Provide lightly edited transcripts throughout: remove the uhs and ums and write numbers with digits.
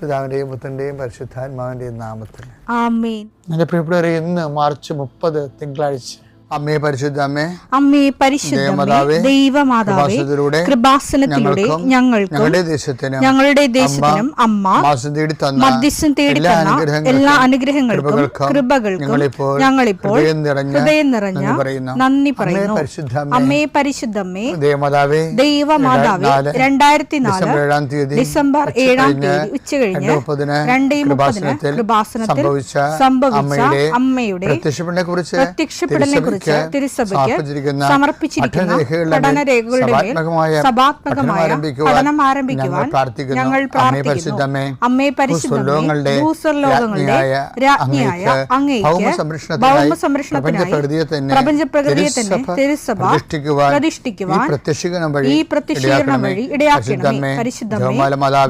പിതാവിൻ്റെയും പുത്രൻ്റെയും പരിശുദ്ധാത്മാവിൻ്റെയും നാമത്തിൽ ആമേൻ. എൻ്റെ പ്രിയപ്പെട്ടവരെ, ഇന്ന് മാർച്ച് 30 തിങ്കളാഴ്ച. അമ്മേ പരിശുദ്ധ അമ്മേ, അമ്മേ പരിശുദ്ധമേ, ദൈവമാതാവേ, കൃപാസനത്തിലൂടെ ഞങ്ങൾക്കും ഞങ്ങളുടെ ദേശത്തിനും അമ്മ മധ്യസ്ഥം തേടി തന്ന എല്ലാ അനുഗ്രഹങ്ങൾക്കും കൃപകൾക്കും ഞങ്ങളിപ്പോൾ ഹൃദയം നിറഞ്ഞ നന്ദി പറയുന്നു. അമ്മേ പരിശുദ്ധമേ, ദൈവമാതാവേ, 2004 ഡിസംബർ 7 ഉച്ചകഴിഞ്ഞ് 2:30 കൃപാസനത്തിൽ സംഭവിച്ച അമ്മയുടെ പ്രത്യക്ഷപ്പെടലിനെ കുറിച്ച് തിരുസഭയ്ക്ക് സമർപ്പിച്ചിരിക്കുന്ന പഠനരേഖകളുടെ മേൽ സഭാത്മകമായ പഠനം ആരംഭിക്കുവാൻ ഞങ്ങൾ പ്രാർത്ഥിക്കുന്നു. അമ്മേ പരിശുദ്ധമേ, ഭൂസ്വർലോകങ്ങളുടെ രാജ്ഞിയായ അങ്ങേയ്ക്ക് ഭൗമസംരക്ഷണത്തിനായി പ്രപഞ്ചപ്രകൃതിയെ തന്നെ തിരുസഭ പ്രതിഷ്ഠിക്കുവാൻ ഈ പ്രത്യക്ഷീകരണം വഴി ഇടയാക്കണമേ. പരിശുദ്ധമേ,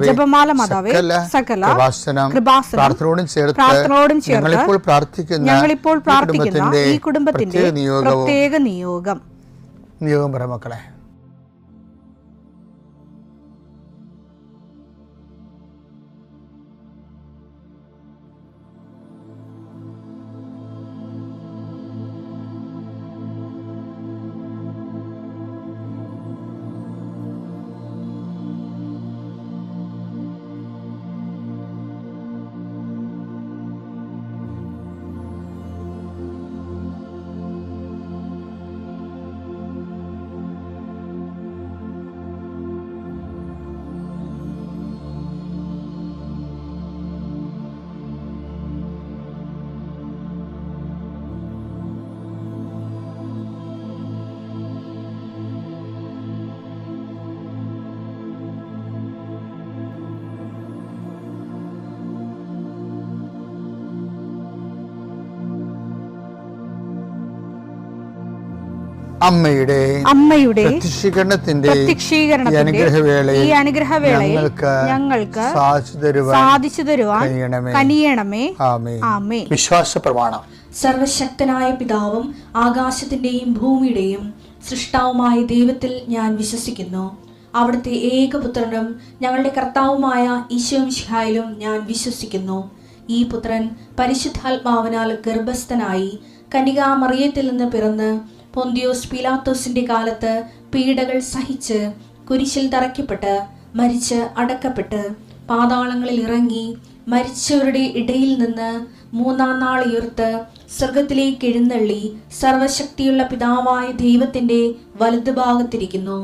ജപമാല മാതാവേ, സകല കൃപാസനം പ്രാർത്ഥനയോടും ചേർത്ത് ഞങ്ങളിപ്പോൾ പ്രാർത്ഥിക്കുന്ന ഈ കുടുംബത്തിന്റെ പ്രത്യേക നിയോഗം പറ മക്കളെ. അമ്മയുടെ പ്രത്യക്ഷീകരണത്തിന്റെ ഈ അനുഗ്രഹവേളയിൽ ഞങ്ങൾക്ക് സാധിച്ചു തരുവാൻ കനിയണമേ. ആമേൻ. വിശ്വാസ പ്രമാണം. സർവശക്തനായ പിതാവും ആകാശത്തിന്റെയും ഭൂമിയുടെയും സൃഷ്ടാവുമായ ദൈവത്തിൽ ഞാൻ വിശ്വസിക്കുന്നു. അവിടുത്തെ ഏകപുത്രനും ഞങ്ങളുടെ കർത്താവുമായ ഈശോ മിശിഹായിലും ഞാൻ വിശ്വസിക്കുന്നു. ഈ പുത്രൻ പരിശുദ്ധാത്മാവിനാൽ ഗർഭസ്ഥനായി കന്യകാമറിയത്തിൽ നിന്ന് പിറന്ന് പൊന്തിയോസ് പീലാത്തോസിന്റെ കാലത്ത് പീഡകൾ സഹിച്ച് കുരിശിൽ തറയ്ക്കപ്പെട്ട് മരിച്ച് അടക്കപ്പെട്ട് പാതാളങ്ങളിൽ ഇറങ്ങി മരിച്ചവരുടെ ഇടയിൽ നിന്ന് 3-ാം നാൾ ഉയർത്ത് സ്വർഗത്തിലേക്ക് എഴുന്നള്ളി സർവശക്തിയുള്ള പിതാവായ ദൈവത്തിന്റെ വലതുഭാഗത്തിരിക്കുന്നു.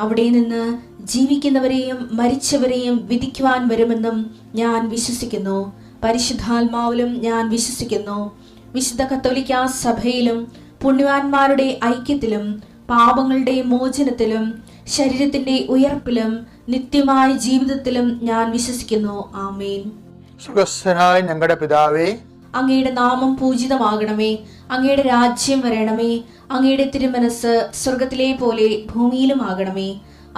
അവിടെ നിന്ന് ജീവിക്കുന്നവരെയും മരിച്ചവരെയും വിധിക്കുവാൻ വരുമെന്നും ഞാൻ വിശ്വസിക്കുന്നു. പരിശുദ്ധാത്മാവിലും ഞാൻ വിശ്വസിക്കുന്നു. വിശുദ്ധ കത്തോലിക്കാ സഭയിലും പുണ്യവാന്മാരുടെ ഐക്യത്തിലും പാപങ്ങളുടെ മോചനത്തിലും ശരീരത്തിന്റെ ഉയർപ്പിലും നിത്യമായ ജീവിതത്തിലും ഞാൻ വിശ്വസിക്കുന്നു. ആമേൻ. സുഖസ്ഥനായ ഞങ്ങളുടെ പിതാവേ, അങ്ങയുടെ നാമം പൂജിതമാകണമേ. അങ്ങയുടെ രാജ്യം വരണമേ. അങ്ങയുടെ തിരുമനസ് സ്വർഗത്തിലെ പോലെ ഭൂമിയിലും ആകണമേ.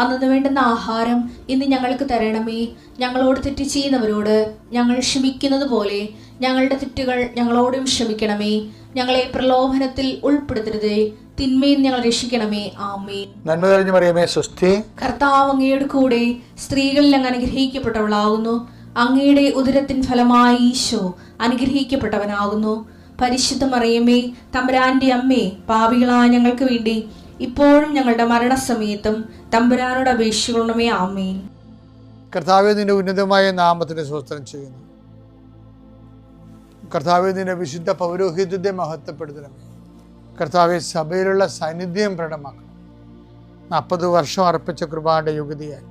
അന്നു വേണ്ടുന്ന ആഹാരം ഇന്ന് ഞങ്ങൾക്ക് തരണമേ. ഞങ്ങളോട് തെറ്റ് ചെയ്യുന്നവരോട് ഞങ്ങൾ ക്ഷമിക്കുന്നത് പോലെ ഞങ്ങളുടെ തെറ്റുകൾ ഞങ്ങളോടും ക്ഷമിക്കണമേ. ഞങ്ങളെ പ്രലോഭനത്തിൽ ഉൾപ്പെടുത്തരുതേ, തിന്മയിൽ ഞങ്ങൾ രക്ഷിക്കണമേ. ആമേൻ. നന്മ നിറഞ്ഞ മറിയമേ, സ്വസ്തി. കർത്താവ് അങ്ങയുടെ കൂടെ സ്ത്രീകളിൽ അങ്ങ് അനുഗ്രഹിക്കപ്പെട്ടവളാകുന്നു. അങ്ങയുടെ ഉദരത്തിൻ ഫലമായി ഈശോ അനുഗ്രഹിക്കപ്പെട്ടവനാകുന്നു. പരിശുദ്ധ മറിയമേ, തമ്പുരാന്റെ അമ്മേ, പാപികളായ ഞങ്ങൾക്ക് വേണ്ടി ഇപ്പോഴും ഞങ്ങളുടെ മരണസമയത്തും തമ്പുരാനോട് അപേക്ഷിക്കണമേ. ആമേൻ. കർത്താവേ, നിന്റെ ഉന്നതമായ നാമത്തിന് സ്തോത്രം ചെയ്യുന്നു. കർത്താവേ, നിന്റെ വിശുദ്ധ പൗരോഹിത്യത്തെ മഹത്വപ്പെടുത്തണമേ. കർത്താവെ, സഭയിലുള്ള സാന്നിധ്യം പ്രകടമാക്കണം. 40 വർഷം അർപ്പിച്ച കൃപാന്റെ യുഗതിയായി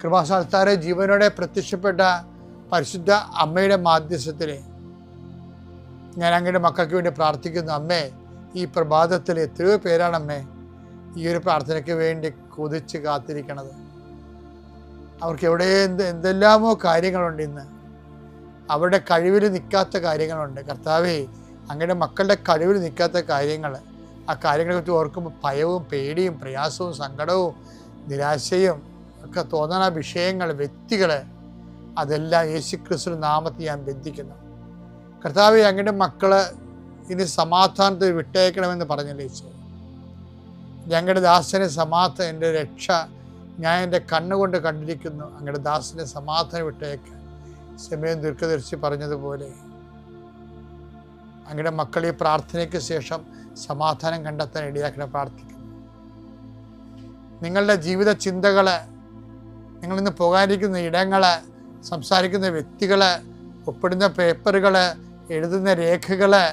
കൃപാസ്ഥാനത്താരെ ജീവനോടെ പ്രത്യക്ഷപ്പെട്ട പരിശുദ്ധ അമ്മയുടെ മാധ്യസ്ഥത്തിലെ ഞാൻ അങ്ങയുടെ മക്കൾക്ക് വേണ്ടി പ്രാർത്ഥിക്കുന്നു. അമ്മേ, ഈ പ്രഭാതത്തിൽ എത്രയോ പേരാണ് അമ്മേ ഈ ഒരു പ്രാർത്ഥനയ്ക്ക് വേണ്ടി കൊതിച്ച് കാത്തിരിക്കണത്. അവർക്ക് എവിടെ എന്തെല്ലാമോ കാര്യങ്ങളുണ്ട്. ഇന്ന് അവരുടെ കഴിവിൽ നിൽക്കാത്ത കാര്യങ്ങളുണ്ട്. കർത്താവേ, അങ്ങയുടെ മക്കളുടെ കഴിവിൽ നിൽക്കാത്ത കാര്യങ്ങൾ, ആ കാര്യങ്ങളെക്കുറിച്ച് ഓർക്കുമ്പോൾ ഭയവും പേടിയും പ്രയാസവും സങ്കടവും നിരാശയും ഒക്കെ തോന്നണ വിഷയങ്ങൾ, വ്യക്തികൾ, അതെല്ലാം യേശുക്രിസ്തു നാമത്തിൽ ഞാൻ ബന്ധിക്കുന്നു. കർത്താവേ, അങ്ങയുടെ മക്കള് ഇനി സമാധാനത്തിൽ വിട്ടേക്കണമെന്ന് പറഞ്ഞല്ലേ ഈശോ. ഞങ്ങളുടെ ദാസനെ സമാധാനം, എൻ്റെ രക്ഷ ഞാൻ എൻ്റെ കണ്ണുകൊണ്ട് കണ്ടിരിക്കുന്നു. അങ്ങയുടെ ദാസനെ സമാധാനം വിട്ടേക്ക്. സമയം ദീർഘദർശി പറഞ്ഞതുപോലെ അങ്ങയുടെ മക്കൾ ഈ പ്രാർത്ഥനയ്ക്ക് ശേഷം സമാധാനം കണ്ടെത്താൻ ഇടയാക്കണം പ്രാർത്ഥിക്കുന്നു. നിങ്ങളുടെ ജീവിത ചിന്തകള്, നിങ്ങളിന്ന് പോകാനിരിക്കുന്ന ഇടങ്ങള്, സംസാരിക്കുന്ന വ്യക്തികള്, ഒപ്പിടുന്ന പേപ്പറുകള്, എഴുതുന്ന രേഖകള്,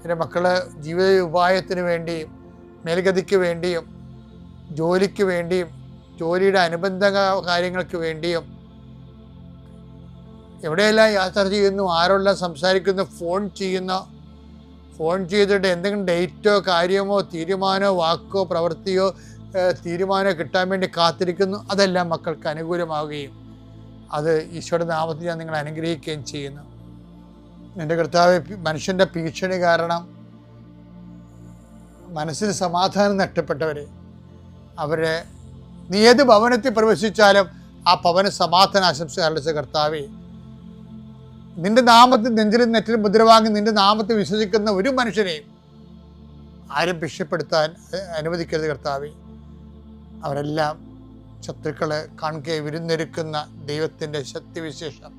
എൻ്റെ മക്കള് ജീവിത ഉപായത്തിന് വേണ്ടിയും മേൽഗതിക്ക് വേണ്ടിയും ജോലിക്ക് വേണ്ടിയും ജോലിയുടെ അനുബന്ധ കാര്യങ്ങൾക്ക് വേണ്ടിയും എവിടെയെല്ലാം യാത്ര ചെയ്യുന്നു, ആരോടെല്ലാം സംസാരിക്കുന്നു, ഫോൺ ചെയ്തിട്ട് എന്തെങ്കിലും ഡേറ്റോ കാര്യമോ തീരുമാനമോ വാക്കോ പ്രവൃത്തിയോ തീരുമാനമോ കിട്ടാൻ വേണ്ടി കാത്തിരിക്കുന്നു. അതെല്ലാം മക്കൾക്ക് അനുകൂലമാവുകയും അത് ഈശോയുടെ നാമത്തിൽ ഞാൻ നിങ്ങളെ അനുഗ്രഹിക്കുകയും ചെയ്യുന്നു. എൻ്റെ കർത്താവ്, മനുഷ്യൻ്റെ ഭീഷണി കാരണം മനസ്സിന് സമാധാനം നഷ്ടപ്പെട്ടവരെ, അവരെ നീ ഏത് ഭവനത്തിൽ പ്രവേശിച്ചാലും ആ ഭവന സമാധാന ആശംസ അർപ്പിച്ച കർത്താവേ, നിന്റെ നാമത്തിൽ നെഞ്ചിലും നെറ്റിലും മുദ്രവാങ്ങി നിന്റെ നാമത്തിൽ വിശ്വസിക്കുന്ന ഒരു മനുഷ്യനെയും ആരും ഭിക്ഷപ്പെടുത്താൻ അനുവദിക്കരുത് കർത്താവേ. അവരെല്ലാം ശത്രുക്കളെ കാണുകയെ വിരുന്നൊരുക്കുന്ന ദൈവത്തിൻ്റെ ശക്തിവിശേഷം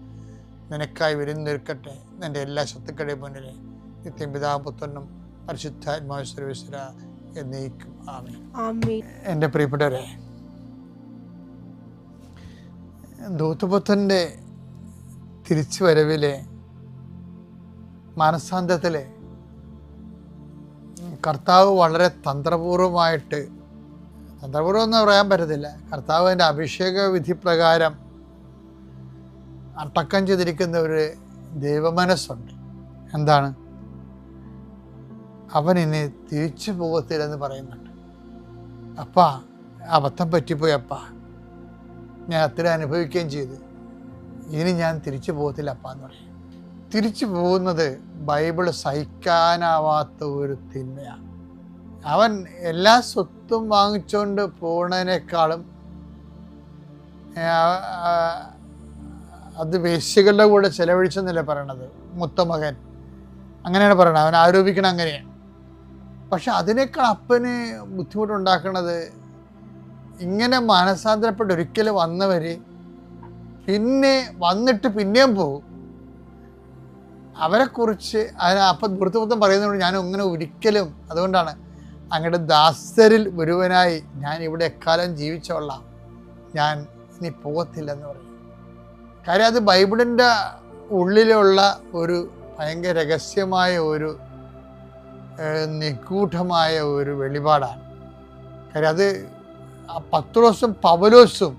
നിനക്കായി വിരുന്നൊരുക്കട്ടെ. നിൻ്റെ എല്ലാ ശത്രുക്കളുടെ മുന്നിൽ നിത്യം പിതാവും പുത്രനും പരിശുദ്ധാത്മാവും സർവ്വേശ്വര എന്നേക്കും ആമേൻ. എൻ്റെ പ്രിയപ്പെട്ടവരെ, ദൂതപുത്രൻ്റെ തിരിച്ചു വരവിലെ മാനസാന്തരത്തിലെ കർത്താവ് വളരെ തന്ത്രപൂർവമായിട്ട്, തന്ത്രപൂർവം എന്ന് പറയാൻ പറ്റത്തില്ല, കർത്താവിൻ്റെ അഭിഷേക വിധി പ്രകാരം അടക്കം ചെയ്തിരിക്കുന്ന ഒരു ദൈവമനസ്സുണ്ട്. എന്താണ്? അവൻ ഇനി തിരിച്ചു പോകത്തില്ലെന്ന് പറയുന്നുണ്ട്. അപ്പാ, അബദ്ധം പറ്റിപ്പോയി അപ്പാ, ഞാൻ അത്ര അനുഭവിക്കുകയും ചെയ്തു, ഇനി ഞാൻ തിരിച്ചു പോകത്തില്ല അപ്പാ എന്ന് പറയും. തിരിച്ചു പോകുന്നത് ബൈബിള് സഹിക്കാനാവാത്ത ഒരു തിന്മയാണ്. അവൻ എല്ലാ സ്വത്തും വാങ്ങിച്ചുകൊണ്ട് പോകുന്നതിനേക്കാളും അത് വേശ്യകളുടെ കൂടെ ചെലവഴിച്ചെന്നല്ലേ പറയണത്. മുത്തമകൻ അങ്ങനെയാണ് പറയണത്, അവൻ ആരോപിക്കണം അങ്ങനെയാണ്. പക്ഷെ അതിനേക്കാൾ അപ്പന് ബുദ്ധിമുട്ടുണ്ടാക്കുന്നത് ഇങ്ങനെ മാനസാന്തരപ്പെട്ട് ഒരിക്കലും വന്നവർ പിന്നെ വന്നിട്ട് പിന്നെയും പോകും. അവരെക്കുറിച്ച് അപ്പം വൃത്തമൊത്തം പറയുന്നതുകൊണ്ട് ഞാൻ അങ്ങനെ ഒരിക്കലും, അതുകൊണ്ടാണ് അങ്ങയുടെ ദാസരിൽ ഒരുവനായി ഞാൻ ഇവിടെ എക്കാലം ജീവിച്ചോളാം, ഞാൻ ഇനി പോകത്തില്ലെന്ന് പറയും. കാര്യം അത് ബൈബിളിൻ്റെ ഉള്ളിലുള്ള ഒരു ഭയങ്കര രഹസ്യമായ ഒരു നിഗൂഢമായ ഒരു വെളിപാടാണ്. കാര്യം അത് പത്രോസും പൗലോസും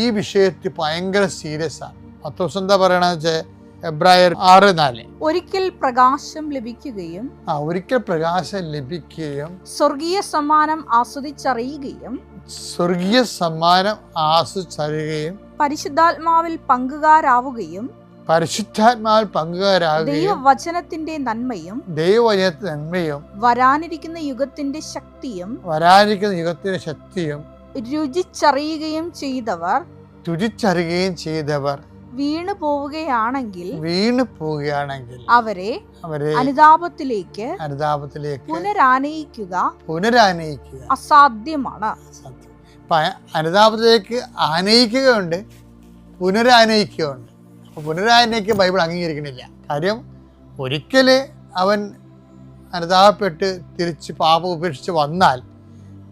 ഈ വിഷയത്തിൽ ഭയങ്കര സീരിയസ് ആണ്. പത്രോസ് എന്താ പറയണെന്ന് വെച്ചാൽ എബ്രായർ 6:4 ഒരിക്കൽ പ്രകാശം ലഭിക്കുകയും സ്വർഗീയ സമ്മാനം ആസ്വദിച്ചറിയുകയും പരിശുദ്ധാത്മാവിൽ പങ്കുകാരാവുകയും ദൈവവചനത്തിന്റെ നന്മയും വരാനിരിക്കുന്ന യുഗത്തിന്റെ ശക്തിയും രുചിച്ചറിയുകയും ചെയ്തവർ വീണു പോവുകയാണെങ്കിൽ അവരെ അനുതാപത്തിലേക്ക് പുനരാനയിക്കുക അസാധ്യമാണ്. അനുതാപത്തിലേക്ക് ആനയിക്കുകയുണ്ട്, പുനരാനയിക്കുകയുണ്ട്. അപ്പോൾ പുനരാനയിക്കുക ബൈബിൾ അംഗീകരിക്കണില്ല. കാര്യം ഒരിക്കൽ അവൻ അനുതാപപ്പെട്ട് തിരിച്ച് പാപം ഉപേക്ഷിച്ച് വന്നാൽ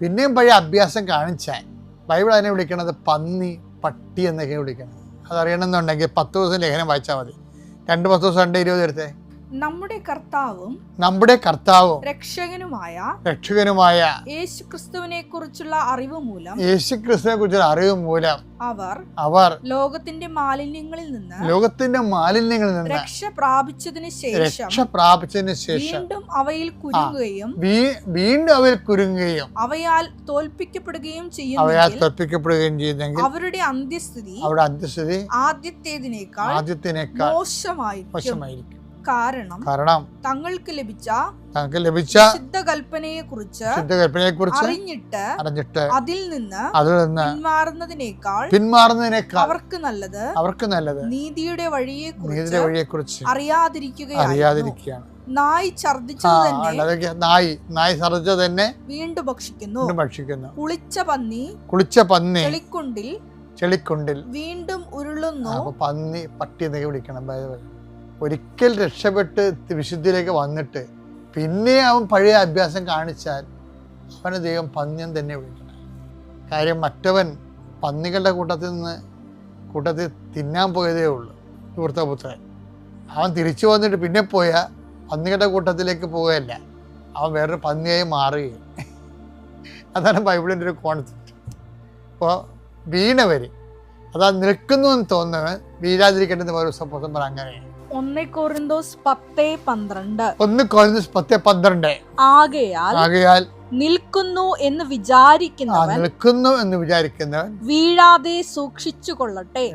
പിന്നെയും പഴയ അഭ്യാസം കാണിച്ചാൽ ബൈബിൾ അതിനെ വിളിക്കണത് പന്നി, പട്ടി എന്നൊക്കെ വിളിക്കണം. അതറിയണമെന്നുണ്ടെങ്കിൽ 10 ദിവസം ലേഖനം വായിച്ചാൽ മതി. 2 10 ദിവസം 2:20 എടുത്തേ. നമ്മുടെ കർത്താവും രക്ഷകനുമായ യേശുക്രിസ്തുവിനെ കുറിച്ചുള്ള അറിവ് മൂലം അവർ ലോകത്തിന്റെ മാലിന്യങ്ങളിൽ നിന്ന് രക്ഷ പ്രാപിച്ചതിന് ശേഷം വീണ്ടും അവയിൽ കുരുങ്ങുകയും അവയാൽ തോൽപ്പിക്കപ്പെടുകയും ചെയ്യുന്നെങ്കിൽ അവരുടെ അന്ത്യസ്ഥിതി ആദ്യത്തേതിനേക്കാൾ മോശമായിരിക്കും. കാരണം തങ്ങൾക്ക് ലഭിച്ച ശുദ്ധകൽപ്പനയെ കുറിച്ച് അറിഞ്ഞിട്ട് അതിൽ നിന്ന് പിന്മാറുന്നതിനേക്കാൾ അവർക്ക് നല്ലത് നീതിയുടെ വഴിയെക്കുറിച്ച് അറിയാതിരിക്കുകയാണ്. നായി ഛർദ്ദിച്ചത് തന്നെ വീണ്ടും ഭക്ഷിക്കുന്നു. കുളിച്ച പന്നി ചെളിക്കുണ്ടിൽ ചെളിക്കുണ്ടിൽ വീണ്ടും ഉരുളുന്നു. അപ്പൊ പന്നി പട്ടി എന്നൊക്കെ വിളിക്കണം. ഒരിക്കൽ രക്ഷപ്പെട്ട് വിശുദ്ധിയിലേക്ക് വന്നിട്ട് പിന്നെ അവൻ പഴയ അഭ്യാസം കാണിച്ചാൽ അവനെ ദൈവം പന്ന്യൻ തന്നെ വിളിക്കണം. കാര്യം മറ്റവൻ പന്നികളുടെ കൂട്ടത്തിൽ തിന്നാൻ പോയതേ ഉള്ളൂ. ധൂർത്തപുത്രൻ അവൻ തിരിച്ചു വന്നിട്ട് പിന്നെ പോയാൽ പന്നികളുടെ കൂട്ടത്തിലേക്ക് പോവുകയല്ല, അവൻ വേറൊരു പന്നിയായി മാറുകയും. അതാണ് ബൈബിളിൻ്റെ ഒരു കോൺസെപ്റ്റ്. അപ്പോൾ വീണവർ അതാ നിൽക്കുന്നു എന്ന് തോന്നുന്നവൻ വീഴാതിരിക്കേണ്ടത് ഒരു സപ്പോസം പറ. അങ്ങനെയാണ് 1 കൊരിന്തോസ് 10:12. 1 കൊരിന്തോസ് 10:12. ആകയാൽ നിൽക്കുന്നു എന്ന് വിചാരിക്കുന്നവൻ വീഴാതെ സൂക്ഷിച്ചു കൊള്ളട്ടെ.